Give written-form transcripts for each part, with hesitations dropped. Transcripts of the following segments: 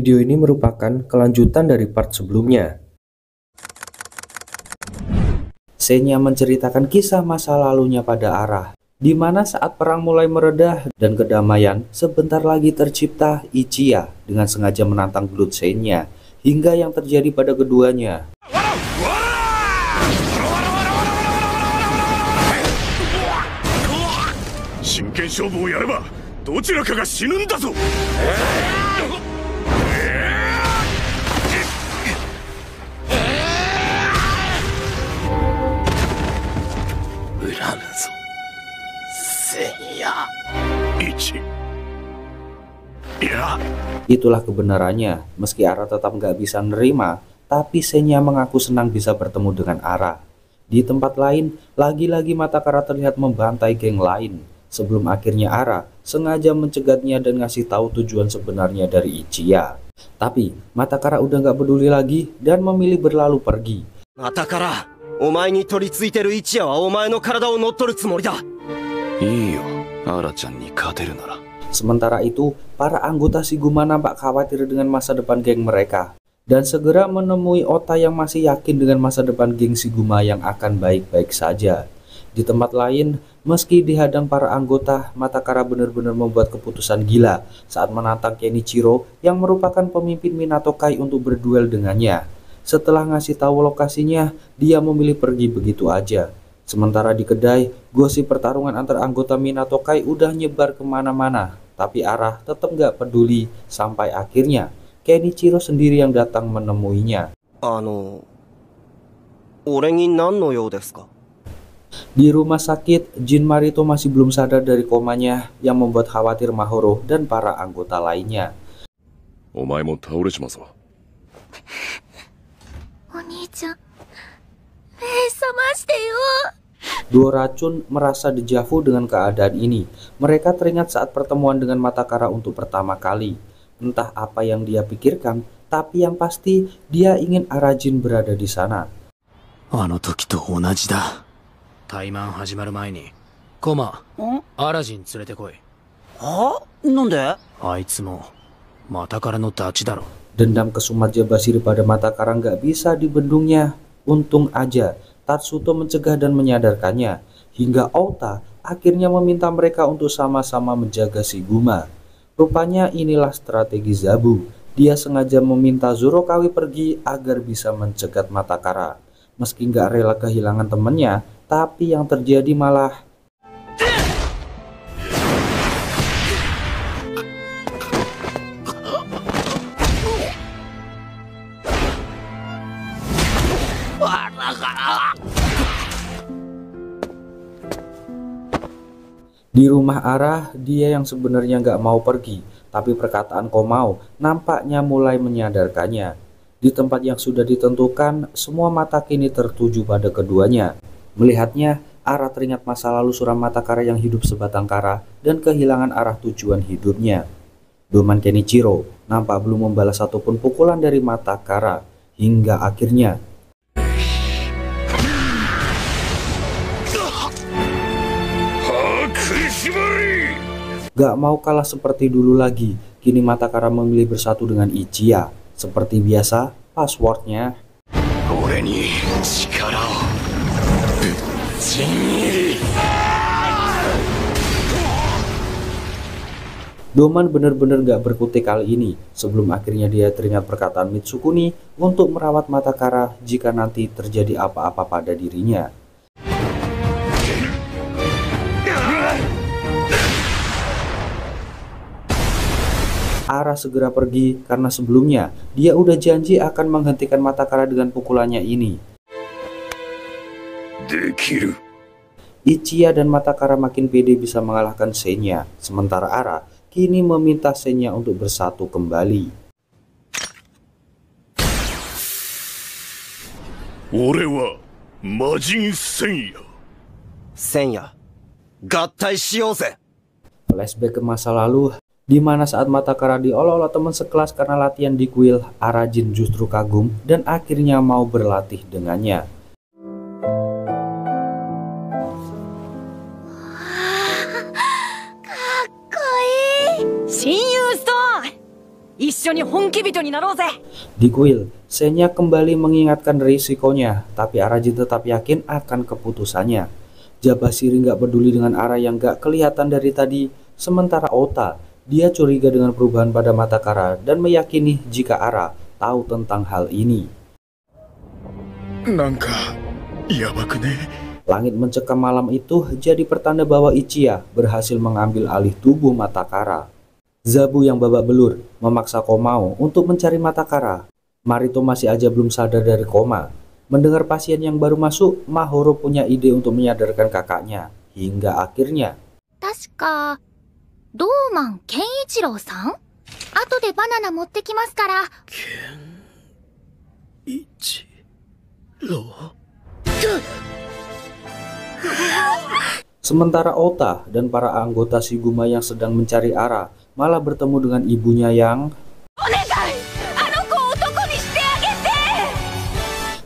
Video ini merupakan kelanjutan dari part sebelumnya. Senya menceritakan kisah masa lalunya pada Arah, di mana saat perang mulai meredah dan kedamaian, sebentar lagi tercipta Ichiya dengan sengaja menantang Blood Senya, hingga yang terjadi pada keduanya. Itulah kebenarannya. Meski Arah tetap nggak bisa nerima, tapi Senya mengaku senang bisa bertemu dengan Arah. Di tempat lain, lagi-lagi Matakara terlihat membantai geng lain, sebelum akhirnya Arah sengaja mencegatnya dan ngasih tahu tujuan sebenarnya dari Ichiya. Tapi Matakara udah nggak peduli lagi dan memilih berlalu pergi. Matakara, omae ni toritsuiteru Ichiya wa omae no karada o nottoru tsumori da. Iyo, Ara-chan ni kateru nara. Sementara itu, para anggota Shiguma nampak khawatir dengan masa depan geng mereka, dan segera menemui Ota yang masih yakin dengan masa depan geng Shiguma yang akan baik-baik saja. Di tempat lain, meski dihadang para anggota, Matakara benar-benar membuat keputusan gila saat menantang Kenichiro yang merupakan pemimpin Minato Kai untuk berduel dengannya. Setelah ngasih tahu lokasinya, dia memilih pergi begitu aja. Sementara di kedai, gosip pertarungan antar anggota Minato Kai udah nyebar kemana-mana, tapi Arah tetap nggak peduli sampai akhirnya Kenichiro sendiri yang datang menemuinya. Ore ni nan no you desu ka? Di rumah sakit, Jin Marito masih belum sadar dari komanya yang membuat khawatir Mahoro dan para anggota lainnya. Omae mo taoreshimasu. Oni-chan, sama-shite yo. Dua racun merasa dejavu dengan keadaan ini. Mereka teringat saat pertemuan dengan Matakara untuk pertama kali. Entah apa yang dia pikirkan, tapi yang pasti dia ingin Arajin berada di sana. Ano toki to onaji da. Taiman hajimaru mae ni, Koma, Arajin tsurete koi. Nande? Aitsu mo Matakara no dachi daro. Dendam kesumat Jabashiri pada Matakara nggak bisa dibendungnya. Untung aja Tatsuto mencegah dan menyadarkannya, hingga Ota akhirnya meminta mereka untuk sama-sama menjaga Shiguma. Rupanya inilah strategi Zabu. Dia sengaja meminta Zorokawi pergi agar bisa mencegat Matakara. Meski nggak rela kehilangan temannya, tapi yang terjadi malah di rumah Arah. Dia yang sebenarnya nggak mau pergi, tapi perkataan Komao nampaknya mulai menyadarkannya. Di tempat yang sudah ditentukan, semua mata kini tertuju pada keduanya. Melihatnya, Arah teringat masa lalu suram Matakara yang hidup sebatang kara dan kehilangan arah tujuan hidupnya. Doman Kenichiro nampak belum membalas satupun pukulan dari Matakara, hingga akhirnya gak mau kalah seperti dulu lagi. Kini Matakara memilih bersatu dengan Ichiya. Seperti biasa, passwordnya Doman benar-benar gak berkutik kali ini, sebelum akhirnya dia teringat perkataan Mitsukuni untuk merawat Matakara jika nanti terjadi apa-apa pada dirinya. Arah segera pergi karena sebelumnya dia udah janji akan menghentikan Matakara dengan pukulannya ini. Dekiru. Ichiya dan Matakara makin pede bisa mengalahkan Senya, sementara Arah kini meminta Senya untuk bersatu kembali. Ore wa Majin Senya. Senya, gattai shiyou ze. Flashback ke masa lalu, di mana saat Matakara diolok-olok teman sekelas karena latihan di kuil, Arajin justru kagum dan akhirnya mau berlatih dengannya. 緒に本気人になろうぜ。 Di kuil, Senya kembali mengingatkan risikonya, tapi Arajin tetap yakin akan keputusannya. Jabashiri nggak peduli dengan Ara yang nggak kelihatan dari tadi, sementara Ota, dia curiga dengan perubahan pada mata Kara dan meyakini jika Ara tahu tentang hal ini. なんかやばくね。 Langit mencekam malam itu jadi pertanda bahwa Ichiya berhasil mengambil alih tubuh mata Kara. Zabu yang babak belur memaksa Komao untuk mencari mata Kara. Marito masih aja belum sadar dari koma. Mendengar pasien yang baru masuk, Mahoro punya ide untuk menyadarkan kakaknya. Hingga akhirnya 確かドーマン健一郎さん。後でバナナ持ってきますから。一郎。 sementara Ota dan para anggota Shiguma yang sedang mencari Ara malah bertemu dengan ibunya yang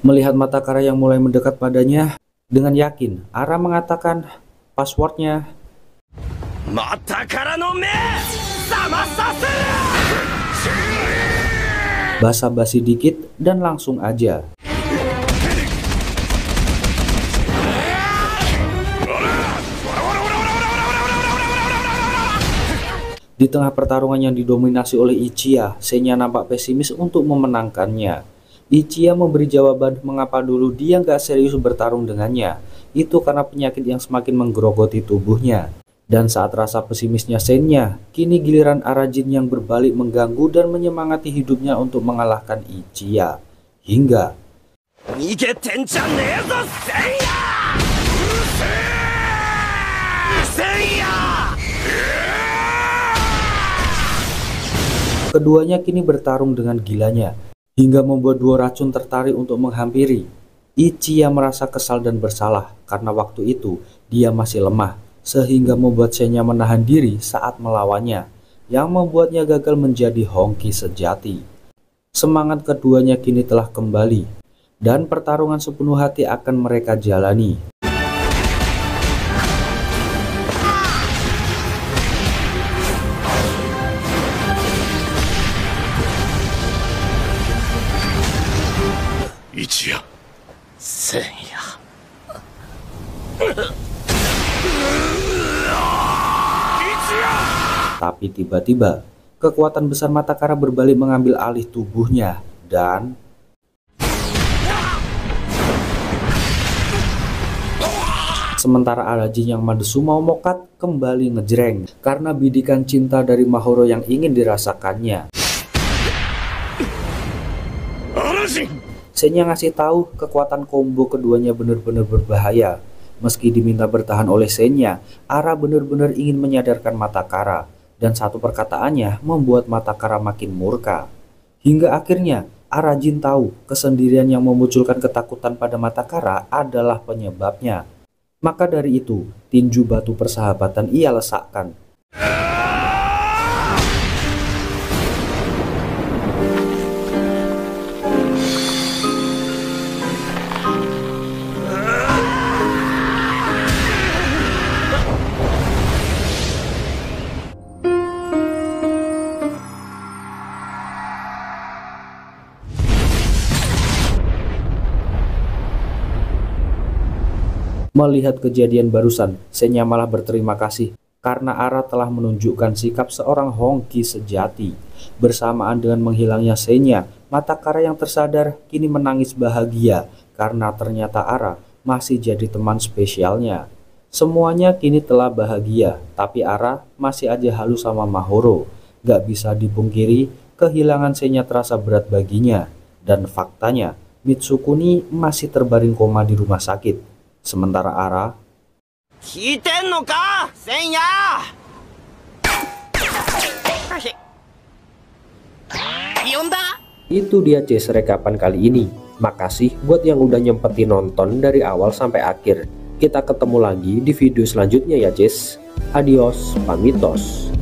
melihat mata Kara yang mulai mendekat padanya. Dengan yakin Ara mengatakan passwordnya. Mata Kara no me sama saseru. Basa-basi dikit dan langsung aja. Di tengah pertarungan yang didominasi oleh Ichiya, Senya nampak pesimis untuk memenangkannya. Ichiya memberi jawaban mengapa dulu dia nggak serius bertarung dengannya. Itu karena penyakit yang semakin menggerogoti tubuhnya. Dan saat rasa pesimisnya Senya, kini giliran Arajin yang berbalik mengganggu dan menyemangati hidupnya untuk mengalahkan Ichiya. Hingga Nigeten ja nee zo, Senya! Senya! keduanya kini bertarung dengan gilanya, hingga membuat dua racun tertarik untuk menghampiri. Ichiya merasa kesal dan bersalah karena waktu itu dia masih lemah, sehingga membuat Senya menahan diri saat melawannya, yang membuatnya gagal menjadi Hongki sejati. Semangat keduanya kini telah kembali, dan pertarungan sepenuh hati akan mereka jalani. Ichiya. Senya. Tapi tiba-tiba kekuatan besar mata Kara berbalik mengambil alih tubuhnya, dan sementara Arajin yang Madesu mau mokat kembali ngejreng karena bidikan cinta dari Mahoro yang ingin dirasakannya. Arajin! Senya ngasih tahu kekuatan combo keduanya benar-benar berbahaya. Meski diminta bertahan oleh Senya, Ara benar-benar ingin menyadarkan mata Kara, dan satu perkataannya membuat mata Kara makin murka. Hingga akhirnya Arajin tahu kesendirian yang memunculkan ketakutan pada mata Kara adalah penyebabnya. Maka dari itu, tinju batu persahabatan ia lesakkan. Melihat kejadian barusan, Senya malah berterima kasih karena Ara telah menunjukkan sikap seorang Hongki sejati. Bersamaan dengan menghilangnya Senya, mata Kara yang tersadar kini menangis bahagia karena ternyata Ara masih jadi teman spesialnya. Semuanya kini telah bahagia, tapi Ara masih aja halu sama Mahoro. Gak bisa dipungkiri, kehilangan Senya terasa berat baginya. Dan faktanya, Mitsukuni masih terbaring koma di rumah sakit. Sementara Ara, Kiten no ka, Senya? itu dia Cs rekapan kali ini. Makasih buat yang udah nyempetin nonton dari awal sampai akhir. Kita ketemu lagi di video selanjutnya ya Cs. Adios, pamitos.